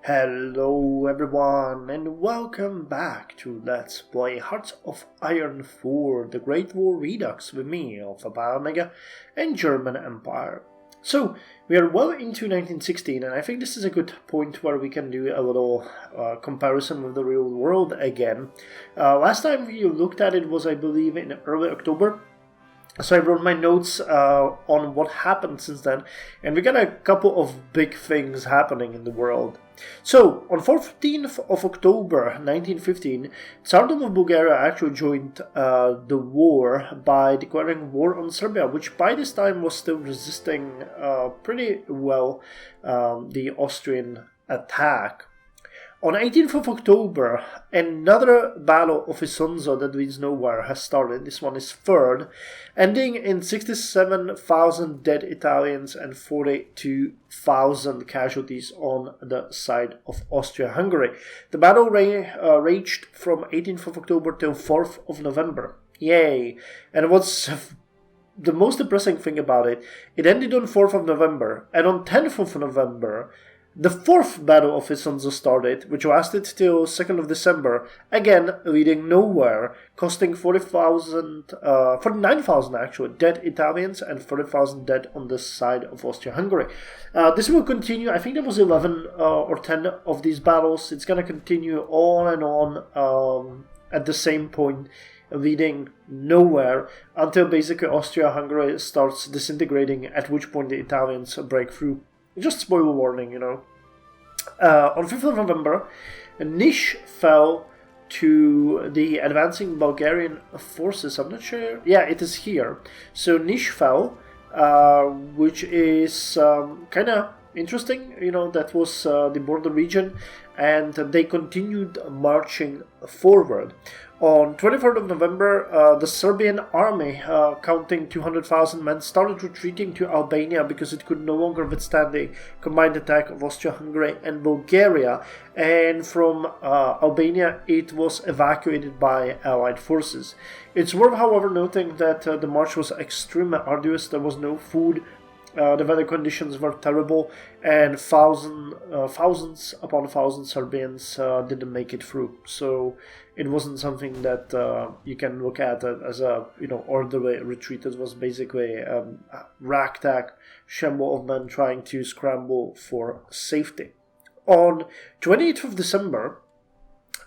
Hello everyone and welcome back to Let's Play Hearts of Iron 4, the Great War Redux with me, Alpha Pi Omega, and German Empire. So, we are well into 1916 and I think this is a good point where we can do a little comparison with the real world again. Last time we looked at it was, I believe, in early October. So I wrote my notes on what happened since then, and we got a couple of big things happening in the world. So, on 14th of October 1915, Tsardom of Bulgaria actually joined the war by declaring war on Serbia, which by this time was still resisting pretty well the Austrian attack. On 18th of October, another battle of Isonzo that leads nowhere has started. This one is third, ending in 67,000 dead Italians and 42,000 casualties on the side of Austria-Hungary. The battle raged from 18th of October till 4th of November. Yay! And what's the most depressing thing about it, it ended on 4th of November, and on 10th of November, the fourth Battle of Isonzo started, which lasted till 2nd of December, again leading nowhere, costing 49,000 actually dead Italians and 40,000 dead on the side of Austria-Hungary. This will continue. I think there was 11 or 10 of these battles. It's going to continue on and on at the same point, leading nowhere until basically Austria-Hungary starts disintegrating, at which point the Italians break through. Just spoiler warning, you know. On 5th of November, Niš fell to the advancing Bulgarian forces. I'm not sure. Yeah, it is here. So Niš fell, which is kind of interesting. You know, that was the border region, and they continued marching forward. On 23rd of November, the Serbian army, counting 200,000 men, started retreating to Albania because it could no longer withstand the combined attack of Austria-Hungary and Bulgaria. And from Albania, it was evacuated by Allied forces. It's worth, however, noting that the march was extremely arduous. There was no food. The weather conditions were terrible, and thousands upon thousands Serbians didn't make it through. So it wasn't something that you can look at as a orderly retreat. It was basically a ragtag shamble of men trying to scramble for safety. On 28th of December,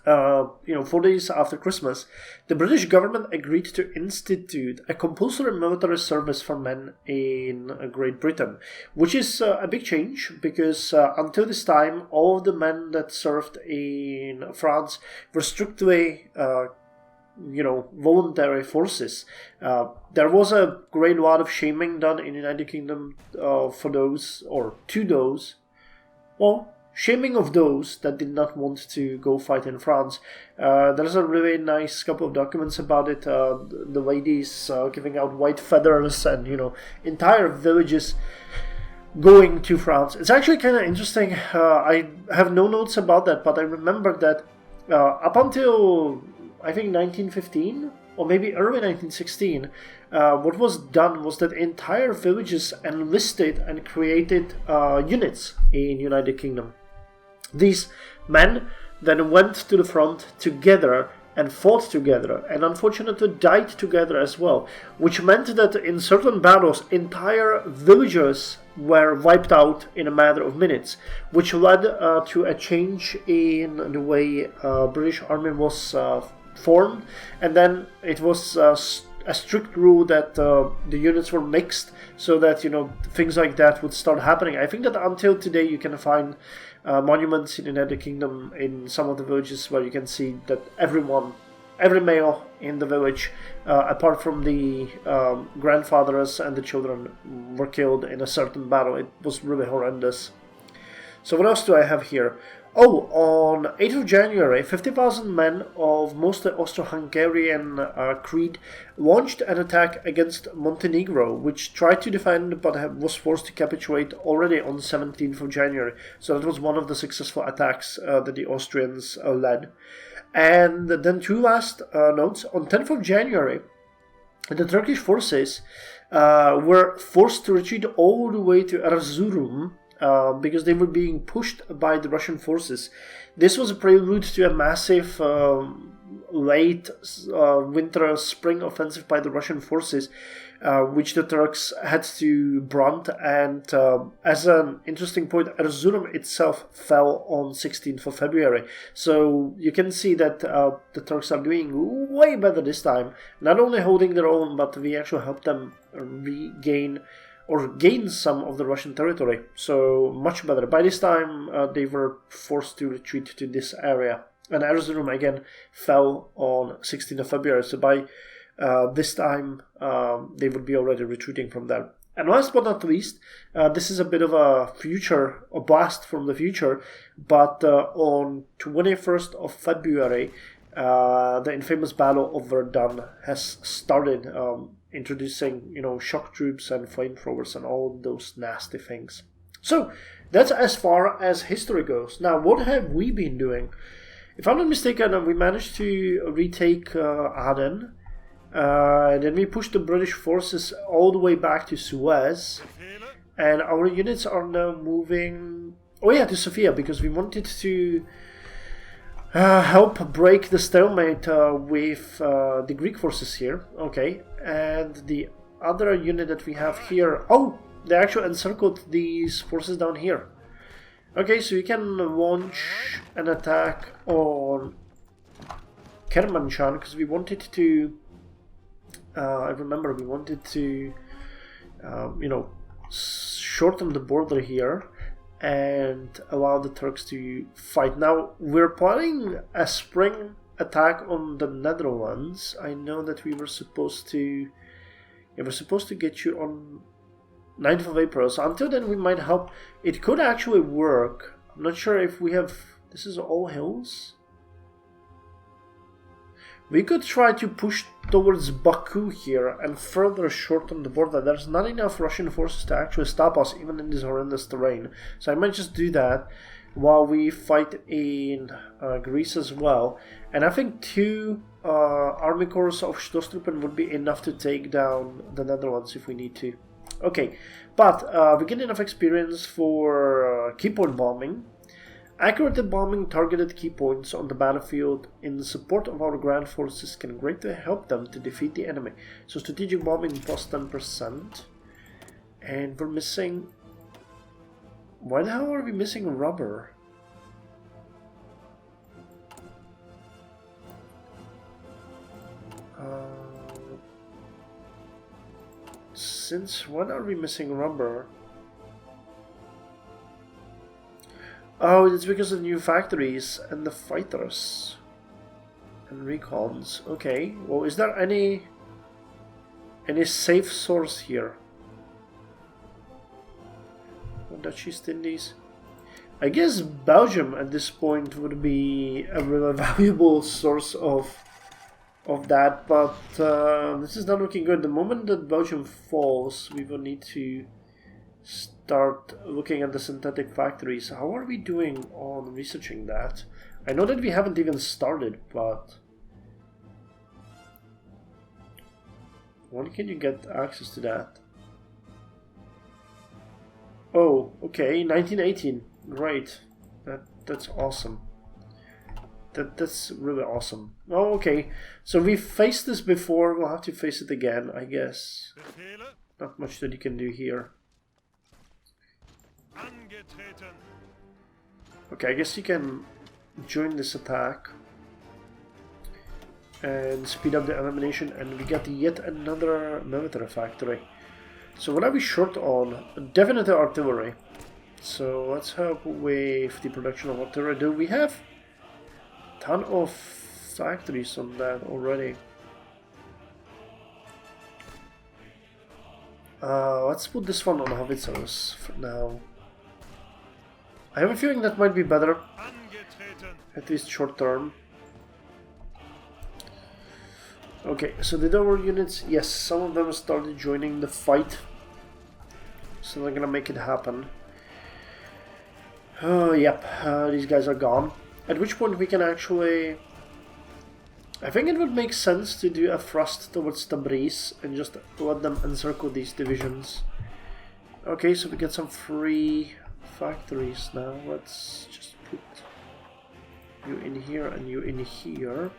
4 days after Christmas, the British government agreed to institute a compulsory military service for men in Great Britain, which is a big change because until this time, all of the men that served in France were strictly voluntary forces. There was a great lot of shaming done in the United Kingdom for those, or to those, shaming of those that did not want to go fight in France. There's a really nice couple of documents about it. The ladies giving out white feathers and, entire villages going to France. It's actually kind of interesting. I have no notes about that, but I remember that up until, I think, 1915, or maybe early 1916, what was done was that entire villages enlisted and created units in United Kingdom. These men then went to the front together and fought together, and unfortunately died together as well, which meant that in certain battles entire villages were wiped out in a matter of minutes, which led to a change in the way British army was formed, and then it was a strict rule that the units were mixed so that things like that would start happening. I think that until today you can find monuments in the United Kingdom in some of the villages where you can see that every male in the village, apart from the grandfathers and the children, were killed in a certain battle. It was really horrendous. So what else do I have here? On 8th of January, 50,000 men of mostly Austro-Hungarian creed launched an attack against Montenegro, which tried to defend but was forced to capitulate already on 17th of January. So that was one of the successful attacks that the Austrians led. And then two last notes. On 10th of January, the Turkish forces were forced to retreat all the way to Erzurum because they were being pushed by the Russian forces. This was a prelude to a massive late winter spring offensive by the Russian forces, which the Turks had to brunt. And as an interesting point, Erzurum itself fell on 16th of February. So you can see that the Turks are doing way better this time. Not only holding their own, but we actually helped them regain or gain some of the Russian territory. So much better. By this time, they were forced to retreat to this area. And Erzurum again fell on 16th of February. So by this time, they would be already retreating from there. And last but not least, this is a bit of a blast from the future. But on 21st of February, the infamous Battle of Verdun has started, introducing, shock troops and flamethrowers and all those nasty things. So that's as far as history goes. Now, what have we been doing? If I'm not mistaken, we managed to retake Aden. Then we pushed the British forces all the way back to Suez. And our units are now moving... Oh yeah, to Sofia, because we wanted to help break the stalemate with the Greek forces here. Okay, and the other unit that we have here... Oh, they actually encircled these forces down here. Okay, so we can launch an attack on Kermanshah, because we wanted to... I remember we wanted to, shorten the border here and allow the Turks to fight. Now, we're planning a spring attack on the Netherlands. I know that we were supposed to... Yeah, we're supposed to get you on 9th of April. So until then, we might help. It could actually work. I'm not sure if we have... This is all hills. We could try to push towards Baku here and further shorten the border. There's not enough Russian forces to actually stop us, even in this horrendous terrain. So I might just do that while we fight in Greece as well. And I think 2 army corps of Stoßtruppen would be enough to take down the Netherlands if we need to. Okay, but we get enough experience for keypoint bombing. Accurately bombing targeted key points on the battlefield in support of our ground forces can greatly help them to defeat the enemy. So strategic bombing plus 10%. And we're missing... Why the hell are we missing rubber? Since when are we missing rubber? Oh, it's because of new factories and the fighters and recons. Okay, well, is there any safe source here? Dutch East Indies. I guess Belgium at this point would be a really valuable source of that, but this is not looking good. The moment that Belgium falls, we will need to start looking at the synthetic factories. How are we doing on researching that? I know that we haven't even started, but when can you get access to that? Oh, okay, 1918. Great. That's awesome. That's really awesome. Oh, okay. So we've faced this before. We'll have to face it again, I guess. Not much that you can do here. Okay, I guess you can join this attack and speed up the elimination, and we got yet another military factory. So what are we short on? Definitely artillery. So let's help with the production of artillery. Do we have a ton of factories on that already? Let's put this one on howitzers for now. I have a feeling that might be better, at least short term. Okay, so did our units... Yes, some of them started joining the fight. So they're gonna make it happen. Yep, these guys are gone. At which point we can actually... I think it would make sense to do a thrust towards Tabriz and just let them encircle these divisions. Okay, so we get some free factories now. Let's just put you in here and you in here.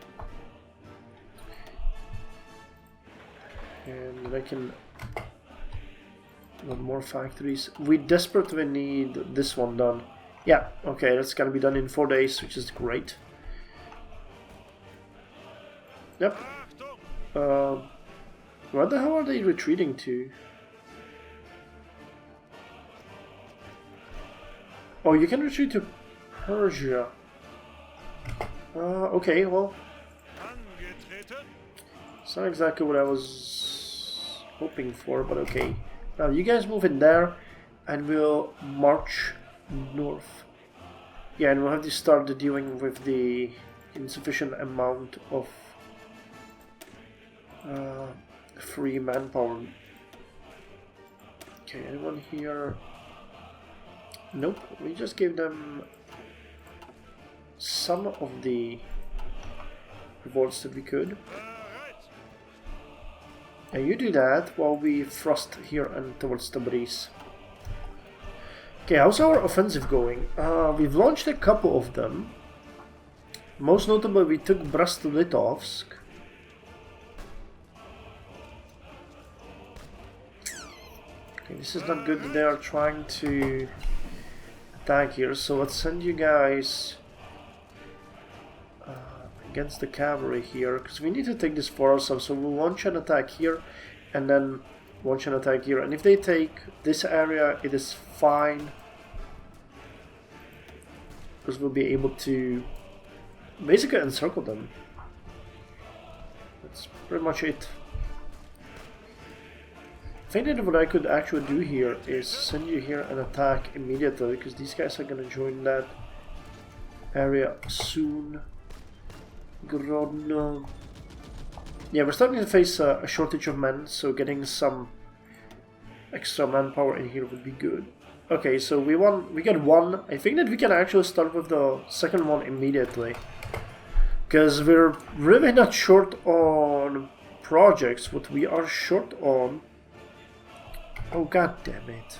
And I can want more factories. We desperately need this one done. Yeah, okay, that's gonna be done in 4 days, which is great. Yep. Where the hell are they retreating to? Oh, you can retreat to Persia. Okay, well. It's not exactly what I was hoping for, but okay. Now you guys move in there, and we'll march north. Yeah, and we'll have to start dealing with the insufficient amount of free manpower. Okay, anyone here? Nope, we just gave them some of the rewards that we could. And you do that while we thrust here and towards Tabriz. Okay, how's our offensive going? We've launched a couple of them. Most notably, we took Brest-Litovsk. Okay, this is not good. They are trying to attack here, so let's send you guys against the cavalry here, because we need to take this for ourselves. So we'll launch an attack here and then launch an attack here, and if they take this area, it is fine, because we'll be able to basically encircle them. That's pretty much it. I think that what I could actually do here is send you here and attack immediately, because these guys are going to join that area soon. Grodno. Yeah, we're starting to face a shortage of men, so getting some extra manpower in here would be good. Okay, so we got one. I think that we can actually start with the second one immediately, because we're really not short on projects. What we are short on... Oh, god damn it.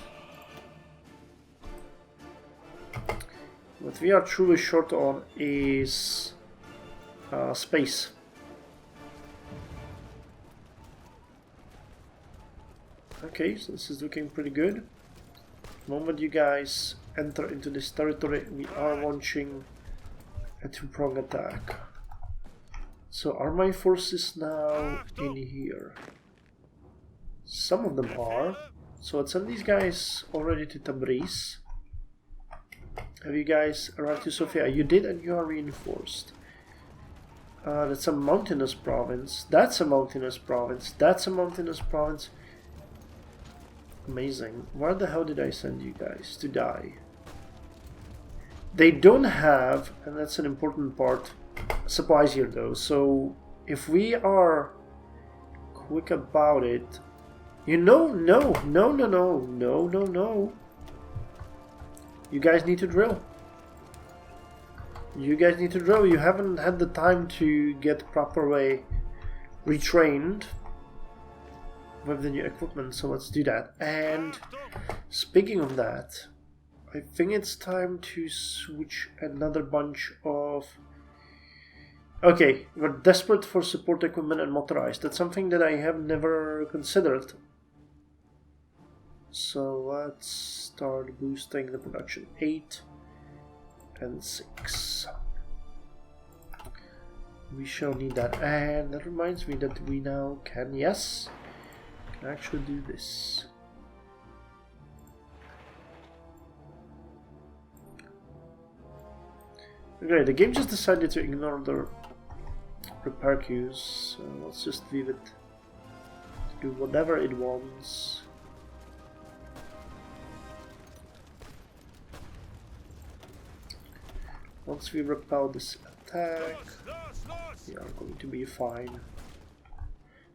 What we are truly short on is space. Okay, so this is looking pretty good. The moment you guys enter into this territory, we are launching a two-prong attack. So are my forces now in here? Some of them are. So let's send these guys already to Tabriz. Have you guys arrived to Sofia? You did, and you are reinforced. That's a mountainous province. That's a mountainous province. That's a mountainous province. Amazing. Where the hell did I send you guys to die? They don't have, and that's an important part, supplies here though. So if we are quick about it, you know, no. You guys need to drill. You guys need to drill. You haven't had the time to get properly retrained with the new equipment, so let's do that. And speaking of that, I think it's time to switch another bunch of... Okay, we're desperate for support equipment and motorized. That's something that I have never considered. So let's start boosting the production. 8 and 6. We shall need that. And that reminds me that we now can, yes, can actually do this. Okay, the game just decided to ignore the repair queues, so let's just leave it to do whatever it wants. Once we repel this attack, we are going to be fine.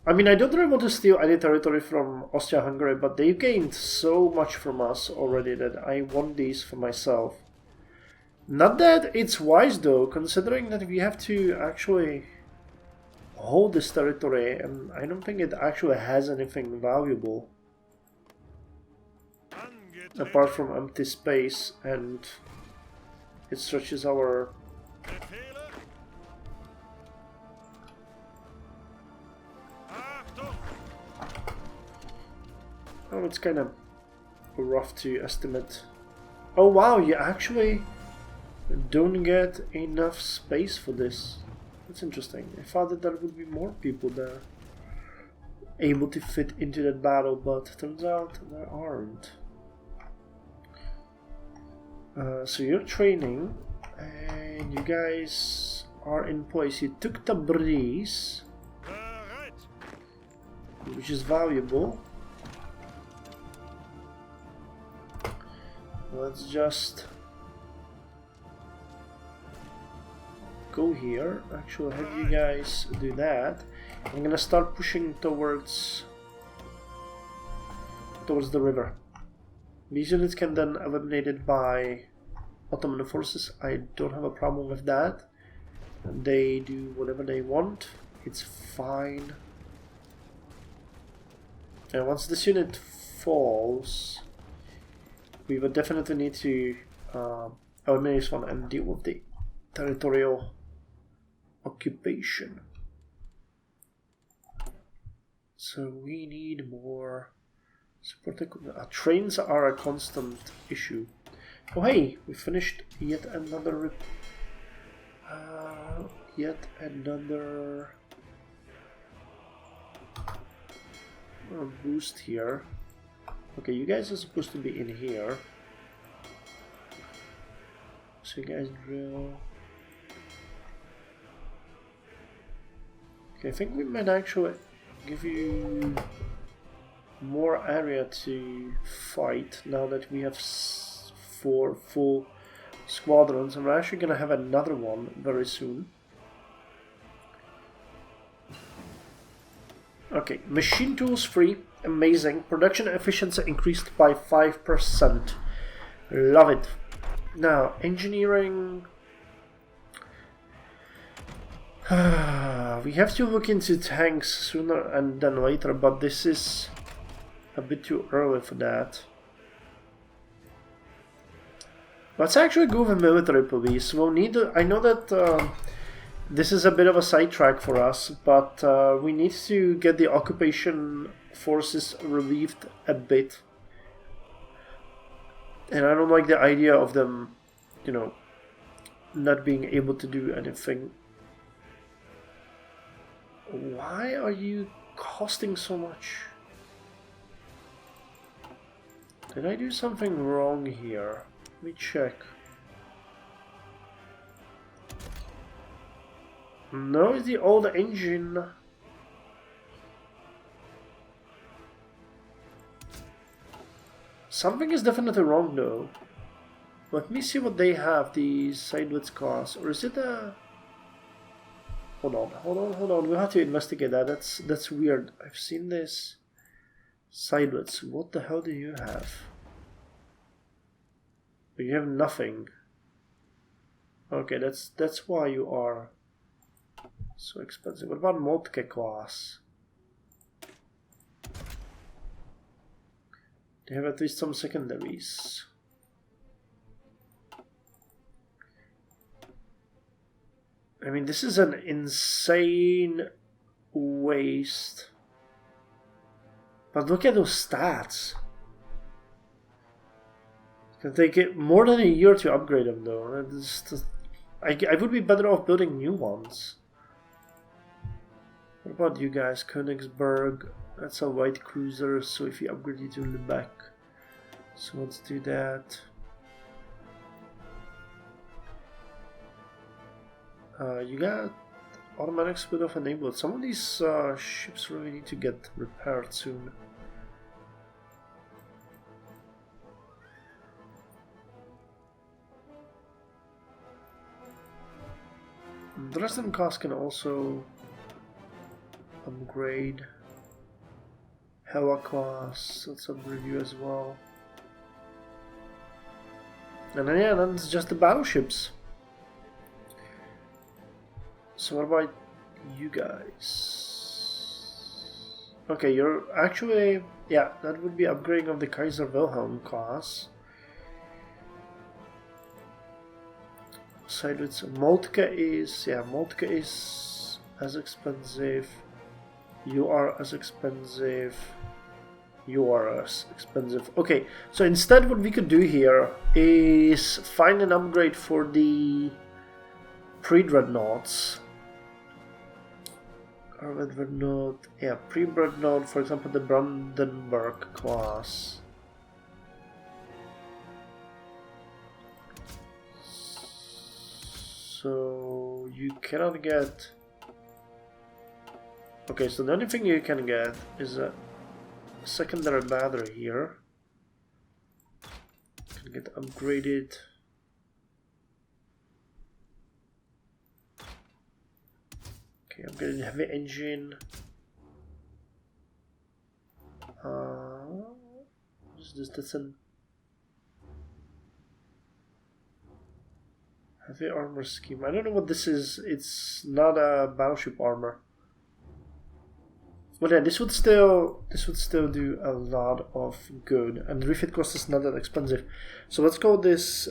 I mean, I don't really want to steal any territory from Austria-Hungary, but they've gained so much from us already that I want these for myself. Not that it's wise though, considering that we have to actually hold this territory, and I don't think it actually has anything valuable. apart from empty space, and it stretches our oh, it's kind of rough to estimate. Oh wow, you actually don't get enough space for this. That's interesting. I thought that there would be more people there able to fit into that battle, but turns out there aren't. So you're training, and you guys are in place. You took the breeze, which is valuable. Let's just go here. Actually, have you guys do that. I'm gonna start pushing towards the river. These units can then be eliminated by Ottoman forces. I don't have a problem with that. They do whatever they want. It's fine. And once this unit falls, we would definitely need to eliminate this one and deal with the territorial occupation. So we need more support equipment. Trains are a constant issue. Oh hey, we finished yet another boost here. Okay, you guys are supposed to be in here. So you guys drill. Okay, I think we might actually give you more area to fight now that we have 4 full squadrons, and we're actually gonna have another one very soon. Okay, machine tools free, amazing. Production efficiency increased by 5%. Love it. Now, engineering. We have to look into tanks sooner and then later, but this is a bit too early for that. Let's actually go with military police. We'll need to, I know that this is a bit of a sidetrack for us, but we need to get the occupation forces relieved a bit. And I don't like the idea of them, you know, not being able to do anything. Why are you costing so much? Did I do something wrong here? Let me check. No, it's the old engine. Something is definitely wrong though. Let me see what they have, the sidewitz class. Or is it a... Hold on. We'll have to investigate that. That's weird. I've seen this. Sidewitz. What the hell do you have? You have nothing. Okay, that's why you are so expensive. What about Moltke class? They have at least some secondaries. I mean, this is an insane waste. But look at those stats. It can take it more than a year to upgrade them, though. I would be better off building new ones. What about you guys? Königsberg. That's a white cruiser, so if you upgrade you to Lubeck. So let's do that. You got automatic split off enabled. Some of these ships really need to get repaired soon. Dresden class can also upgrade. Hella class, let's upgrade you as well. And then, yeah, then it's just the battleships. So what about you guys? Okay, you're actually... Yeah, that would be upgrading of the Kaiser Wilhelm class. Side with Moltke is... Yeah, Moltke is as expensive. You are as expensive. You are as expensive. Okay, so instead what we could do here is find an upgrade for the pre-dreadnoughts. Dreadnought, yeah, pre-dreadnought, for example, the Brandenburg class. So you cannot get... Okay, so the only thing you can get is a secondary battery here. Can get upgraded. Okay, upgraded heavy engine. What is this? That's an heavy armor scheme. I don't know what this is. It's not a battleship armor. But yeah, this would still do a lot of good, and the refit cost is not that expensive. So let's go this.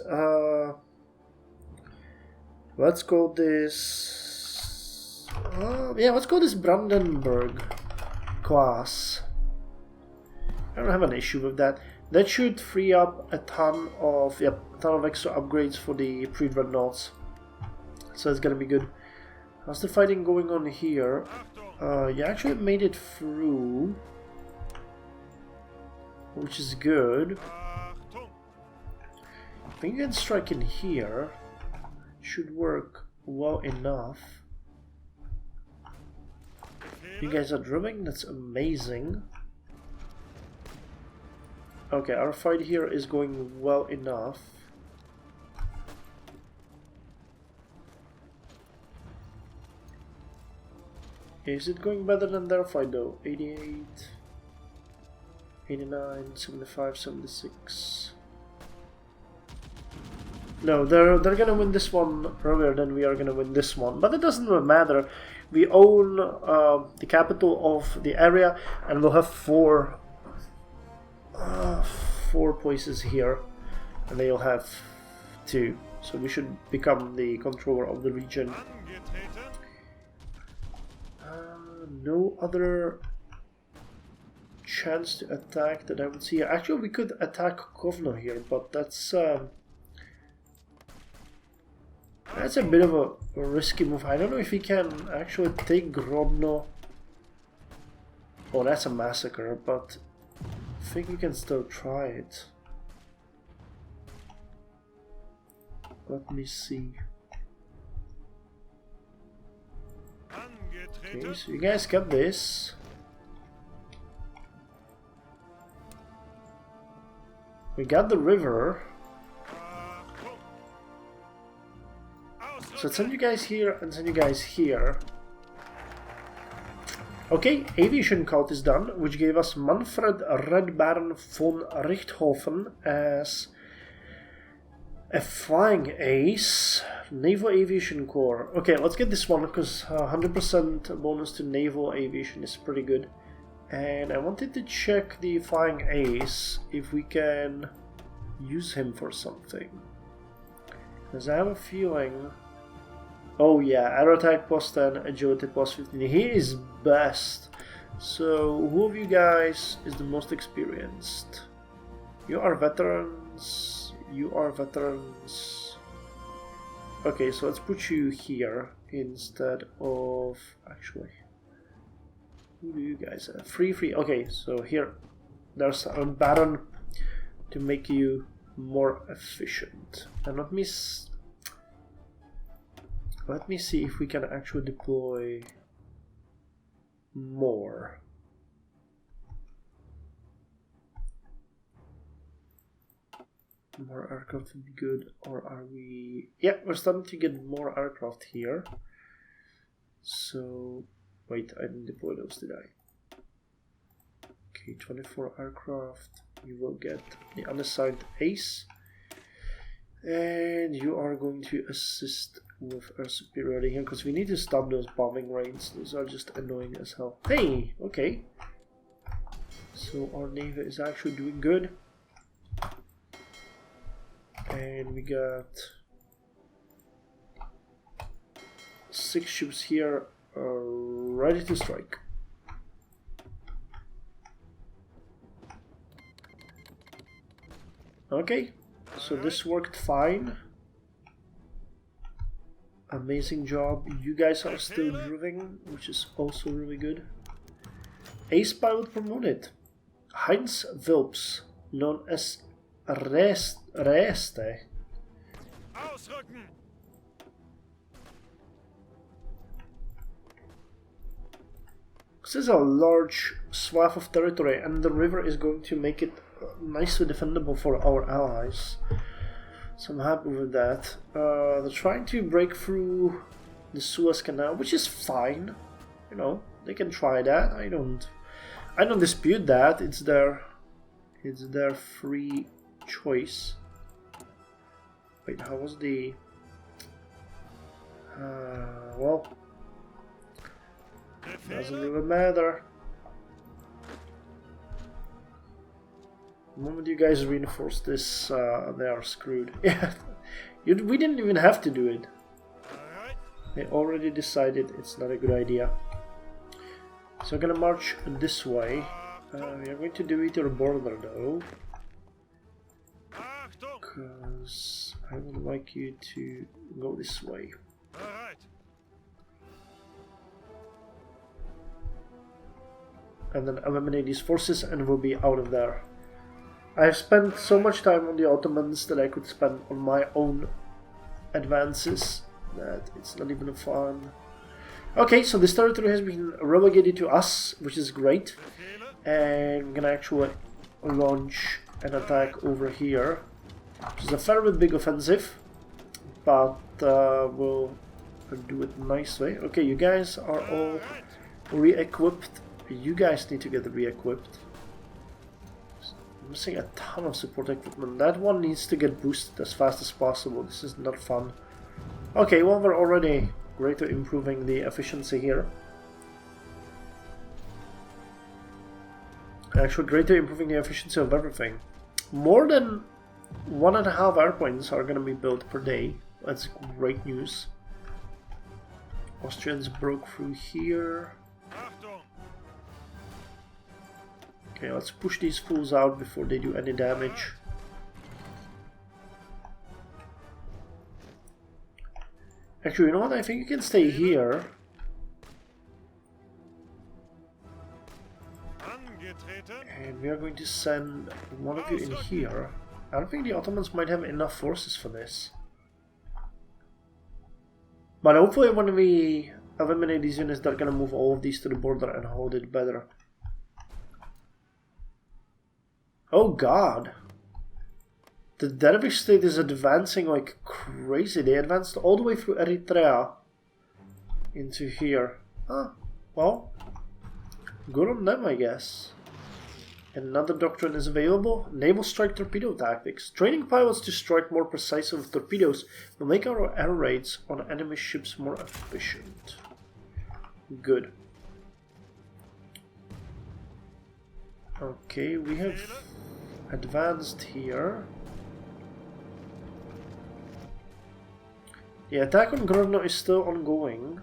Let's go this. Yeah, let's go this Brandenburg class. I don't have an issue with that. That should free up a ton of extra upgrades for the pre-dreadnoughts. So it's gonna be good. How's the fighting going on here? You actually made it through, which is good. I think you can strike in here. Should work well enough. You guys are drilling? That's amazing. Okay, our fight here is going well enough. Is it going better than their fight though? 88, 89, 75, 76. No, they're gonna win this one earlier than we are gonna win this one, but it doesn't really matter. We own the capital of the area, and we'll have four places here, and they'll have 2. So we should become the controller of the region. No other chance to attack that I would see. Actually, we could attack Kovno here, but that's a bit of a risky move. I don't know if we can actually take Grodno. Oh, that's a massacre, but I think we can still try it. Let me see. Okay, so you guys got this. We got the river. So send you guys here and send you guys here. Okay, aviation cult is done, which gave us Manfred Red Baron von Richthofen as a flying ace. Naval Aviation Corps. Okay, let's get this one because 100% bonus to naval aviation is pretty good. And I wanted to check the flying ace if we can use him for something. Because I have a feeling... Oh yeah, air attack plus 10, agility plus 15. He is best. So who of you guys is the most experienced? You are veterans. You are veterans. Okay, so let's put you here instead of... Actually, who do you guys have? Free. Okay, so here, there's a baron to make you more efficient. And let me see if we can actually deploy more. More aircraft would be good, or are we... Yeah, we're starting to get more aircraft here. So... Wait, I didn't deploy those, did I? Okay, 24 aircraft. You will get the unassigned ace. And you are going to assist with air superiority here, because we need to stop those bombing rains. Those are just annoying as hell. Hey, okay. So our navy is actually doing good. And we got 6 ships here ready to strike. Okay, so this worked fine. Amazing job. You guys are still driving, which is also really good. Ace pilot promoted. Heinz Wilps, known as Reeste. This is a large swath of territory, and the river is going to make it nicely defendable for our allies. So I'm happy with that. They're trying to break through the Suez Canal, which is fine. You know, they can try that. I don't dispute that. It's their free choice. Wait, how was the? Well, doesn't really matter. The moment you guys reinforce this, they are screwed. Yeah, we didn't even have to do it. They already decided it's not a good idea. So I'm gonna march this way. We are going to delete our border though, because I would like you to go this way. And then eliminate these forces and we'll be out of there. I've spent so much time on the Ottomans that I could spend on my own advances that it's not even fun. Okay, so this territory has been relegated to us, which is great. And I'm gonna actually launch an attack over here, which is a fairly big offensive, but we'll do it nicely. Okay, you guys are all re-equipped. You guys need to get re-equipped. I'm missing a ton of support equipment. That one needs to get boosted as fast as possible. This is not fun. Okay, well, we're already greatly improving the efficiency here. Actually, greatly improving the efficiency of everything. More than 1.5 airplanes are going to be built per day. That's great news. Austrians broke through here. Okay, let's push these fools out before they do any damage. Actually, you know what? I think you can stay here. And we are going to send one of you in here. I don't think the Ottomans might have enough forces for this. But hopefully when we eliminate these units, they're gonna move all of these to the border and hold it better. Oh god! The Dervish state is advancing like crazy. They advanced all the way through Eritrea into here. Ah, well, good on them, I guess. Another doctrine is available. Naval strike torpedo tactics. Training pilots to strike more precisely with torpedoes will make our air raids on enemy ships more efficient. Good. Okay, we have advanced here. The attack on Grodno is still ongoing.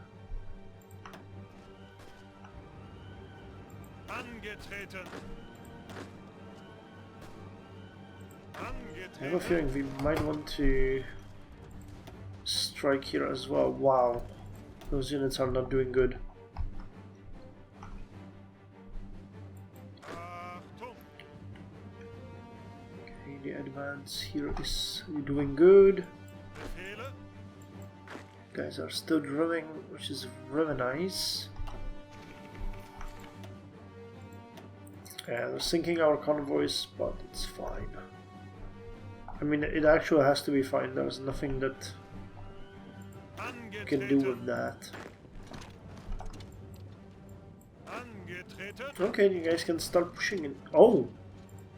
I have a feeling we might want to strike here as well. Wow, those units are not doing good. Okay, the advance here is doing good. Guys are still drilling, which is really nice. Yeah, they're sinking our convoys, but it's fine. I mean, it actually has to be fine. There's nothing that you can do with that. Okay, you guys can start pushing in. Oh!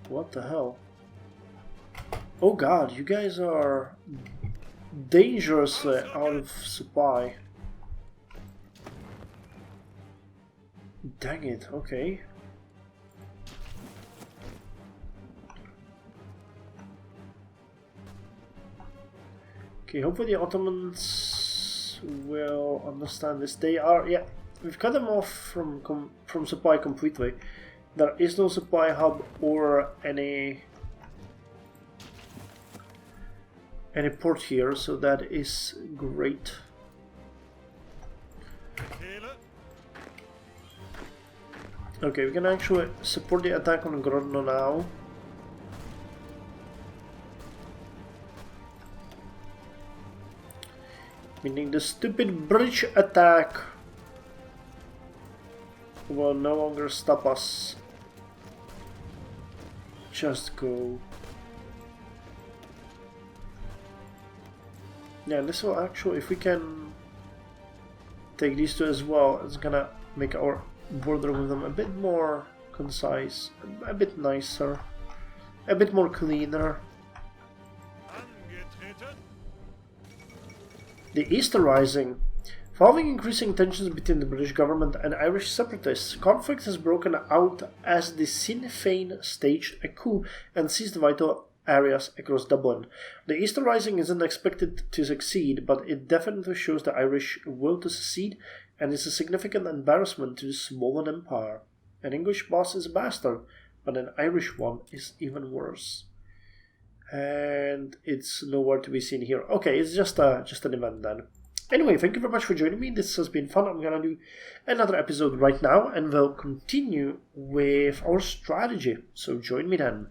What the hell? Oh god, you guys are dangerously out of supply. Dang it, okay. Okay, hopefully the Ottomans will understand this. They are, yeah, we've cut them off from supply completely. There is no supply hub or any port here, so that is great. Okay, we can actually support the attack on Grodno now. Meaning the stupid bridge attack will no longer stop us. Just go. Yeah, this will actually, if we can take these two as well, it's gonna make our border with them a bit more concise, a bit nicer, a bit more cleaner. The Easter Rising. Following increasing tensions between the British government and Irish separatists, conflict has broken out as the Sinn Féin staged a coup and seized vital areas across Dublin. The Easter Rising isn't expected to succeed, but it definitely shows the Irish will to secede and is a significant embarrassment to the swollen empire. An English boss is a bastard, but an Irish one is even worse. And it's nowhere to be seen here. Okay, it's just an event then. Anyway, thank you very much for joining me. This has been fun. I'm gonna do another episode right now, and we'll continue with our strategy. So join me then.